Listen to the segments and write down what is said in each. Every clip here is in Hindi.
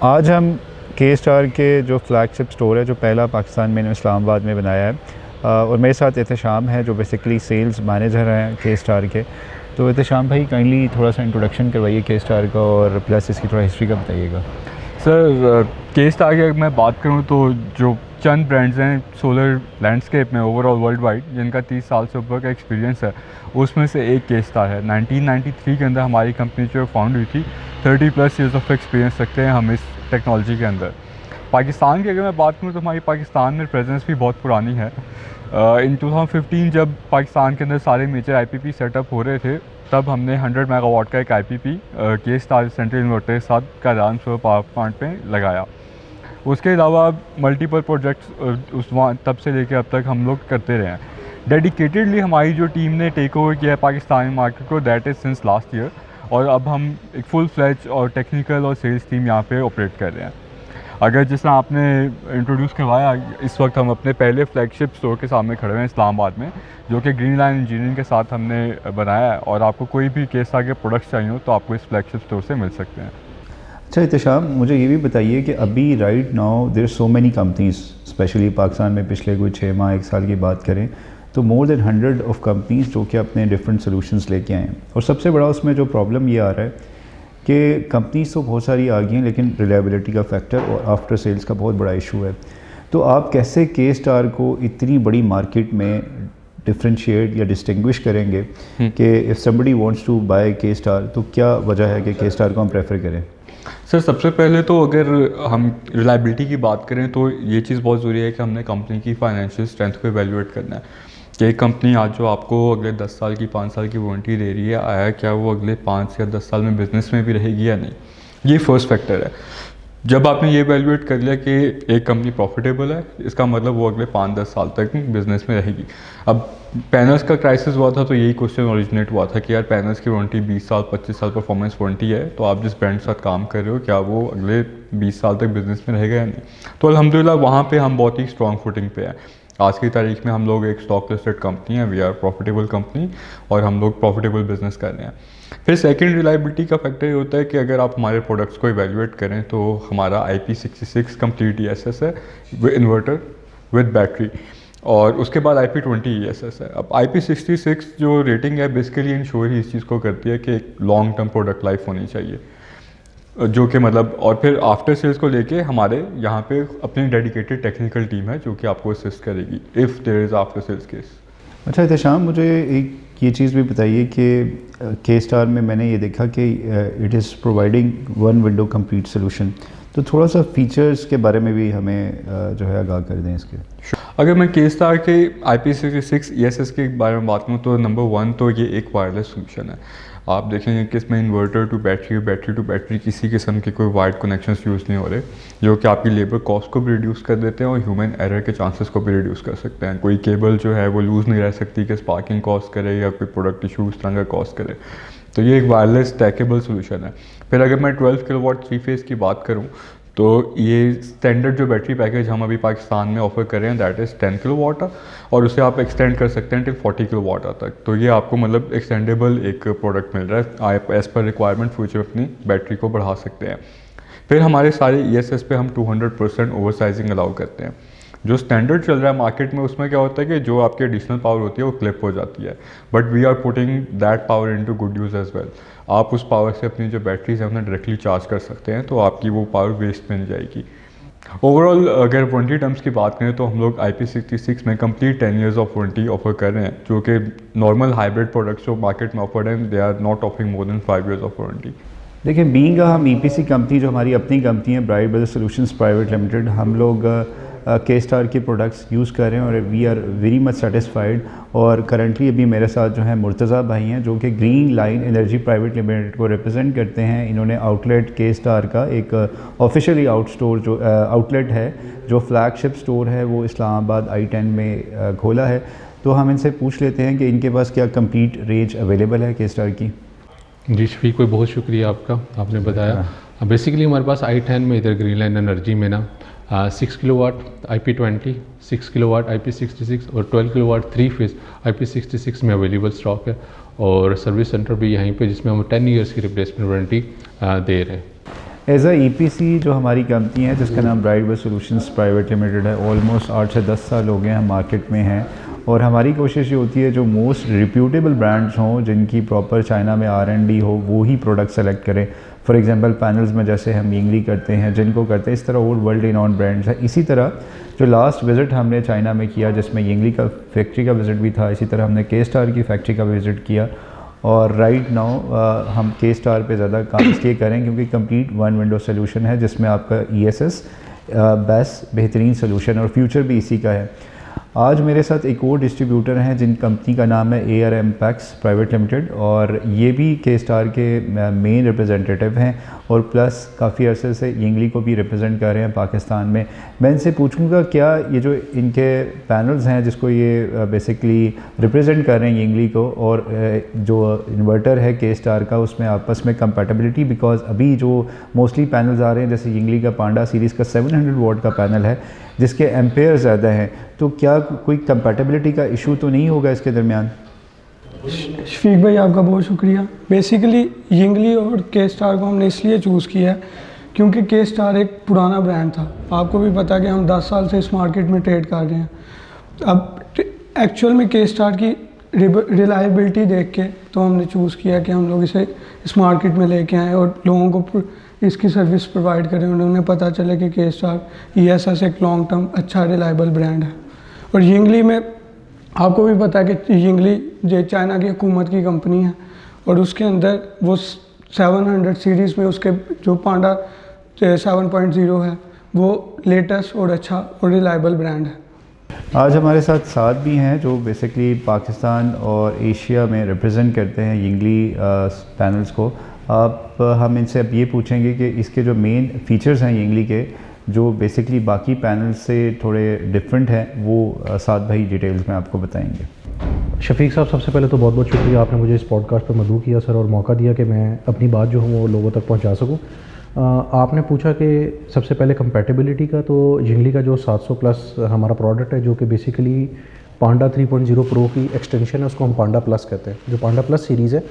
आज हम के स्टार के जो फ्लैगशिप स्टोर है, जो पहला पाकिस्तान में इस्लामाबाद में बनाया है, और मेरे साथ एहतशाम है जो बेसिकली सेल्स मैनेजर हैं के स्टार के। तो एहतशाम भाई, काइंडली थोड़ा सा इंट्रोडक्शन करवाइए के स्टार का और प्लस इसकी थोड़ा हिस्ट्री का बताइएगा। सर, के स्टार की अगर मैं बात करूं तो जो चंद ब्रांड्स हैं सोलर लैंडस्केप में ओवरऑल वर्ल्ड वाइड जिनका 30 साल से ऊपर का एक्सपीरियंस है, उसमें से एक के स्टार है। 1993 के अंदर हमारी कंपनी जो फाउंड हुई थी। 30+ ईयर्स ऑफ एक्सपीरियंस रखते हैं हम इस टेक्नोलॉजी के अंदर। पाकिस्तान की अगर मैं बात करूं तो हमारी पाकिस्तान में प्रेजेंस भी बहुत पुरानी है। इन 2015 जब पाकिस्तान के अंदर सारे मेजर आईपीपी सेटअप हो रहे थे, तब हमने 100 मेगावाट का एक आईपीपी के स्टार सेंट्रल इन्वर्टर के साथ कादानपुर पावर प्लांट पे लगाया। उसके अलावा मल्टीपल प्रोजेक्ट्स उस तब से लेकर अब तक हम लोग करते रहे हैं। डेडिकेटेडली हमारी जो टीम ने टेक ओवर किया है पाकिस्तानी मार्केट को, that is since last year. और अब हम एक फुल फ्लैज और टेक्निकल और सेल्स टीम यहाँ पे ऑपरेट कर रहे हैं। अगर जिस तरह आपने इंट्रोड्यूस करवाया, इस वक्त हम अपने पहले फ्लैगशिप स्टोर के सामने खड़े हैं इस्लामाबाद में, जो कि ग्रीन लाइन इंजीनियरिंग के साथ हमने बनाया है। और आपको कोई भी के स्टार के प्रोडक्ट्स चाहिए हो तो आपको इस फ्लैगशिप स्टोर से मिल सकते हैं। अच्छा एहतशाम, मुझे ये भी बताइए कि अभी right now there so many companies, especially Pakistan में पिछले कोई 6 माह 1 साल की बात करें तो मोर देन 100 ऑफ कंपनीज जो कि अपने डिफरेंट सोल्यूशंस लेके आए हैं। और सबसे बड़ा उसमें जो प्रॉब्लम ये आ रहा है कि कंपनीज तो बहुत सारी आ गई हैं, लेकिन रिलायबिलिटी का फैक्टर और आफ्टर सेल्स का बहुत बड़ा इशू है। तो आप कैसे के स्टार को इतनी बड़ी मार्केट में डिफ्रेंशिएट या डिस्टिंग्विश करेंगे कि if somebody wants to buy K star तो क्या वजह है कि के स्टार को हम प्रेफर करें? सर, सबसे पहले तो अगर हम रिलायबिलिटी की बात करें तो ये चीज़ बहुत ज़रूरी है कि हमने कंपनी की फाइनेंशियल स्ट्रेंथ को एवेल्यूएट करना है कि एक कंपनी आज जो आपको अगले 10 साल की 5 साल की वारंटी दे रही है, आया क्या वो अगले 5 या 10 साल में बिज़नेस में भी रहेगी या नहीं। ये फर्स्ट फैक्टर है। जब आपने ये एवेल्यूएट कर लिया कि एक कंपनी प्रॉफिटेबल है, इसका मतलब वो अगले 5-10 साल तक बिज़नेस में रहेगी। अब पैनल्स का क्राइसिस हुआ था तो यही क्वेश्चन ओरिजिनेट हुआ था कि यार पैनल्स की वारंटी 20 साल 25 साल परफॉर्मेंस वारंटी है, तो आप जिस ब्रांड के साथ काम कर रहे हो क्या वो अगले 20 साल तक बिज़नेस में रहेगा या नहीं। तो अल्हम्दुलिल्लाह वहाँ पे हम बहुत ही स्ट्रॉन्ग फुटिंग पे हैं। आज की तारीख में हम लोग एक स्टॉक लिस्टेड कंपनी है, वी आर प्रॉफिटेबल कंपनी और हम लोग प्रॉफिटेबल बिजनेस कर रहे हैं। फिर सेकंड रिलायबिलिटी का फैक्टर ये होता है कि अगर आप हमारे प्रोडक्ट्स को इवेल्युएट करें तो हमारा IP66 कंप्लीट ESS है इन्वर्टर विद बैटरी, और उसके बाद IP20 ESS है। अब IP66 जो रेटिंग है बेसिकली इंश्योर ही इस चीज़ को करती है कि एक लॉन्ग टर्म प्रोडक्ट लाइफ होनी चाहिए, जो कि मतलब, और फिर आफ्टर सेल्स को लेके हमारे यहाँ पे अपनी डेडिकेटेड टेक्निकल टीम है जो कि आपको असिस्ट करेगी if there is after sales case. अच्छा एहतशाम, मुझे एक ये चीज़ भी बताइए कि के स्टार में मैंने ये देखा कि it is providing one window complete solution, तो थोड़ा सा फीचर्स के बारे में भी हमें जो है आगाह कर दें इसके। अगर मैं के स्टार के IP66 ESS के बारे में बात करूँ तो नंबर 1 तो ये एक वायरलेस सोल्यूशन है। आप देखेंगे कि इसमें इन्वर्टर टू बैटरी किसी किस्म के कोई वायर्ड कनेक्शंस यूज़ नहीं हो रहे, जो कि आपकी लेबर कॉस्ट को भी रिड्यूस कर देते हैं और ह्यूमन एरर के चांसेस को भी रिड्यूस कर सकते हैं। कोई केबल जो है वो लूज़ नहीं रह सकती कि स्पार्किंग कॉज करे या कोई प्रोडक्ट इशू उस तरह का कॉज करे। तो ये एक वायरलेस स्टैकेबल सोल्यूशन है। फिर अगर मैं 12 किलोवाट 3 फेज़ की बात करूँ तो ये स्टैंडर्ड जो बैटरी पैकेज हम अभी पाकिस्तान में ऑफर कर रहे हैं दैट इज़ 10 किलोवाट, और उसे आप एक्सटेंड कर सकते हैं टिल 40 किलोवाट तक। तो ये आपको मतलब एक्सटेंडेबल एक प्रोडक्ट मिल रहा है, आप एज़ पर रिक्वायरमेंट फ्यूचर अपनी बैटरी को बढ़ा सकते हैं। फिर हमारे सारे ESS पे हम 200% ओवर साइजिंग अलाउ करते हैं। जो स्टैंडर्ड चल रहा है मार्केट में उसमें क्या होता है कि जो आपकी एडिशनल पावर होती है वो क्लिप हो जाती है, but we are putting that power into good use as well. आप उस पावर से अपनी जो बैटरीज है उन्हें डायरेक्टली चार्ज कर सकते हैं, तो आपकी वो पावर वेस्ट में नहीं जाएगी। ओवरऑल अगर वारंटी टर्म्स की बात करें तो हम लोग IP66 में complete 10 years of warranty offer कर रहे हैं, जो कि नॉर्मल हाइब्रिड प्रोडक्ट्स जो मार्केट में ऑफर्ड हैं they are not offering more than 5 years of warranty. देखिए, बीइंग हम EPC कंपनी, जो हमारी अपनी कंपनी है Bright Brothers Solutions Private Limited, हम लोग के स्टार के प्रोडक्ट्स यूज़ कर रहे हैं और we are very much satisfied. और करंटली अभी मेरे साथ जो है मुर्तज़ा भाई हैं जो कि green line energy private limited को रिप्रेजेंट करते हैं। इन्होंने आउटलेट के स्टार का एक ऑफिशियली आउटलेट है जो फ्लैगशिप स्टोर है वो इस्लामाबाद I10 में खोला है। तो हम इनसे पूछ लेते हैं कि इनके पास क्या कंप्लीट रेंज अवेलेबल है के स्टार की। जी शफीक भाई, बहुत शुक्रिया आपका, आपने बताया। बेसिकली हमारे पास I10 में इधर ग्रीन लाइन एनर्जी में ना 6 किलोवाट IP20, 6 किलोवाट IP66 और 12 किलोवाट 3 फेज़ IP66 में अवेलेबल स्टॉक है, और सर्विस सेंटर भी यहीं पे जिसमें हम 10 ईयर्स की रिप्लेसमेंट वारंटी दे रहे हैं। एज अ EPC जो हमारी कंपनी है जिसका नाम ब्राइट बस सॉल्यूशंस प्राइवेट लिमिटेड है, ऑलमोस्ट 8 से 10 साल हो गए हम मार्केट में हैं। और हमारी कोशिश ये होती है जो मोस्ट रिप्यूटेबल ब्रांड्स हों, जिनकी प्रॉपर चाइना में R&D हो, वो ही प्रोडक्ट सेलेक्ट करें। फॉर एग्जांपल पैनल्स में जैसे हम यिंगली करते हैं, जिनको करते हैं, इस तरह और वर्ल्ड रिनॉन्ड ब्रांड्स हैं। इसी तरह जो लास्ट विज़िट हमने चाइना में किया जिसमें यिंगली का फैक्ट्री का विज़िट भी था, इसी तरह हमने K-Star की फैक्ट्री का विज़िट किया। और राइट नाउ हम K-Star पे ज़्यादा काम इसलिए करें क्योंकि कंप्लीट वन विंडो सोल्यूशन है जिसमें आपका ESS बेस्ट बेहतरीन सोल्यूशन और फ्यूचर भी इसी का है। आज मेरे साथ एक और डिस्ट्रीब्यूटर हैं जिन कंपनी का नाम है ARM पैक्स प्राइवेट लिमिटेड, और ये भी K-Star के मेन रिप्रेजेंटेटिव हैं और प्लस काफ़ी अरसे से यिंगली को भी रिप्रेजेंट कर रहे हैं पाकिस्तान में। मैं इनसे पूछूंगा क्या ये जो इनके पैनल्स हैं जिसको ये बेसिकली रिप्रेजेंट कर रहे हैं यिंगली को, और जो इन्वर्टर है K-Star का, उसमें आपस में कंपैटिबिलिटी, बिकॉज अभी जो मोस्टली पैनल्स आ रहे हैं जैसे यिंगली का पांडा सीरीज़ का 700 वॉट का पैनल है जिसके एम्पेयर ज़्यादा हैं, तो क्या कोई कंपैटिबिलिटी का इशू तो नहीं होगा इसके दरमियान? शफीक भाई आपका बहुत शुक्रिया। बेसिकली यिंगली और K-Star को हमने इसलिए चूज़ किया है क्योंकि K-Star एक पुराना ब्रांड था। आपको भी पता है कि हम 10 साल से इस मार्केट में ट्रेड कर रहे हैं। अब एक्चुअल में K-Star की रिलायबिलिटी देख के तो हमने चूज़ किया कि हम लोग इसे इस मार्केट में लेके आएँ और लोगों को इसकी सर्विस प्रोवाइड करें। उन्हें पता चले कि K-Star ESS एक लॉन्ग टर्म अच्छा रिलायबल ब्रांड है। और यिंगली में आपको भी पता है कि यिंगली जो चाइना की हुकूमत की कंपनी है और उसके अंदर वो 700 सीरीज़ में उसके जो पांडा 7.0 है वो लेटेस्ट और अच्छा और रिलायबल ब्रांड है। आज हमारे साथ भी हैं जो बेसिकली पाकिस्तान और एशिया में रिप्रेजेंट करते हैं यिंगली पैनल्स को। हम इनसे अब ये पूछेंगे कि इसके जो मेन फीचर्स हैं यिंगली के, जो बेसिकली बाकी पैनल्स से थोड़े डिफरेंट हैं, वो साद भाई डिटेल्स में आपको बताएंगे। शफीक साहब, सबसे पहले तो बहुत बहुत शुक्रिया, आपने मुझे इस पॉडकास्ट पर मदऊ किया सर, और मौका दिया कि मैं अपनी बात जो हूँ वो लोगों तक पहुँचा सकूँ। आपने पूछा कि सबसे पहले कंपैटिबिलिटी का, तो यिंगली का जो 700 प्लस हमारा प्रोडक्ट है जो कि बेसिकली पांडा 3.0 प्रो की एक्सटेंशन है, उसको हम पांडा प्लस कहते हैं। जो पांडा प्लस सीरीज़ है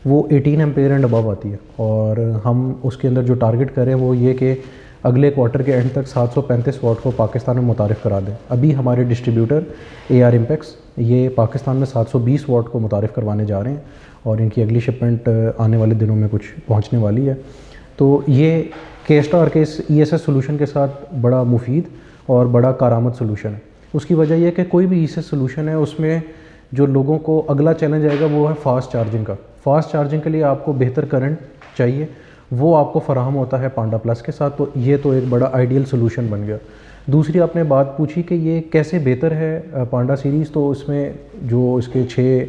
वो 18 एम्पेयर एंड अबव आती है, और हम उसके अंदर जो टारगेट करें वो ये कि अगले क्वार्टर के एंड तक 735 वॉट को पाकिस्तान में मुतारिफ़ करा दें। अभी हमारे डिस्ट्रीब्यूटर ARM पैक्स ये पाकिस्तान में 720 वॉट को मुतारिफ़ करवाने जा रहे हैं, और इनकी अगली शिपमेंट आने वाले दिनों में कुछ पहुंचने वाली है। तो ये K-Star के इस ESS सोल्यूशन के साथ बड़ा मुफीद और बड़ा कारआमद सोल्यूशन है। उसकी वजह यह कि कोई भी ESS सोल्यूशन है उसमें जो लोगों को अगला चैलेंज आएगा वो है फ़ास्ट चार्जिंग का। फ़ास्ट चार्जिंग के लिए आपको बेहतर करंट चाहिए, वो आपको फ़राहम होता है पांडा प्लस के साथ, तो ये तो एक बड़ा आइडियल सोल्यूशन बन गया। दूसरी आपने बात पूछी कि ये कैसे बेहतर है पांडा सीरीज़, तो इसमें जो इसके 6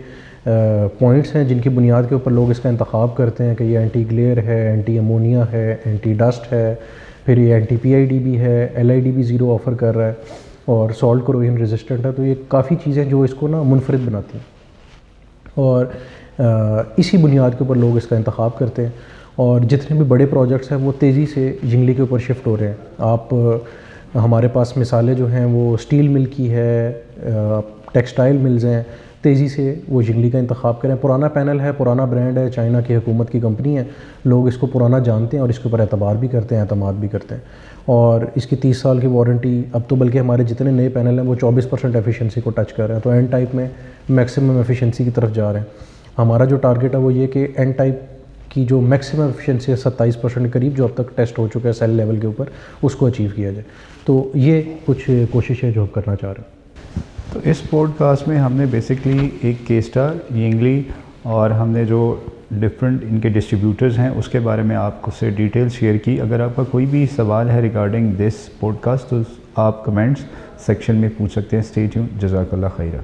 पॉइंट्स हैं जिनकी बुनियाद के ऊपर लोग इसका इंतखाब करते हैं कि ये एंटी ग्लेयर है, एंटी अमोनिया है, एंटी डस्ट है, फिर ये एंटी PID भी है, LID भी 0 ऑफ़र कर रहा है, और सॉल्ट कोरोजन रेजिस्टेंट है। तो ये काफ़ी चीज़ें जो इसको ना मुनफरिद बनाती हैं, और इसी बुनियाद के ऊपर लोग इसका इंतखाब करते हैं। और जितने भी बड़े प्रोजेक्ट्स हैं वो तेज़ी से यिंगली के ऊपर शिफ्ट हो रहे हैं। आप हमारे पास मिसालें जो हैं वो स्टील मिल की है, टेक्सटाइल मिल्स हैं, तेज़ी से वो यिंगली का इंतखाब करें। पुराना पैनल है, पुराना ब्रांड है, चाइना की हुकूमत की कंपनी है, लोग इसको पुराना जानते हैं और इसके ऊपर एतबार भी करते हैं, एतमाद भी करते हैं। और इसकी 30 साल की वारंटी, अब तो बल्कि हमारे जितने नए पैनल हैं वो 24% एफिशिएंसी को टच कर रहे हैं, तो एन टाइप में मैक्सिमम एफिशिएंसी की तरफ जा रहे हैं। हमारा जो टारगेट है वो ये कि एन टाइप की जो मैक्सिमम एफिशिएंसी है 27% के करीब, जो अब तक टेस्ट हो चुका है सेल लेवल के ऊपर, उसको अचीव किया जाए। तो ये कुछ कोशिशें जो हम करना चाह रहे हैं। तो इस पॉडकास्ट में हमने बेसिकली एक K-Star, यिंगली और हमने जो डिफरेंट इनके डिस्ट्रीब्यूटर्स हैं उसके बारे में आपको से डिटेल शेयर की। अगर आपका कोई भी सवाल है रिगार्डिंग दिस पॉडकास्ट तो आप कमेंट्स सेक्शन में पूछ सकते हैं। स्टे ट्यून, जज़ाकल्लाह खैरा।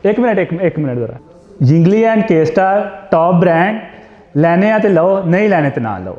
एक मिनट ज़रा, यिंगली एंड K-Star टॉप ब्रांड, लैने तो लो, नहीं लैने तो ना लो।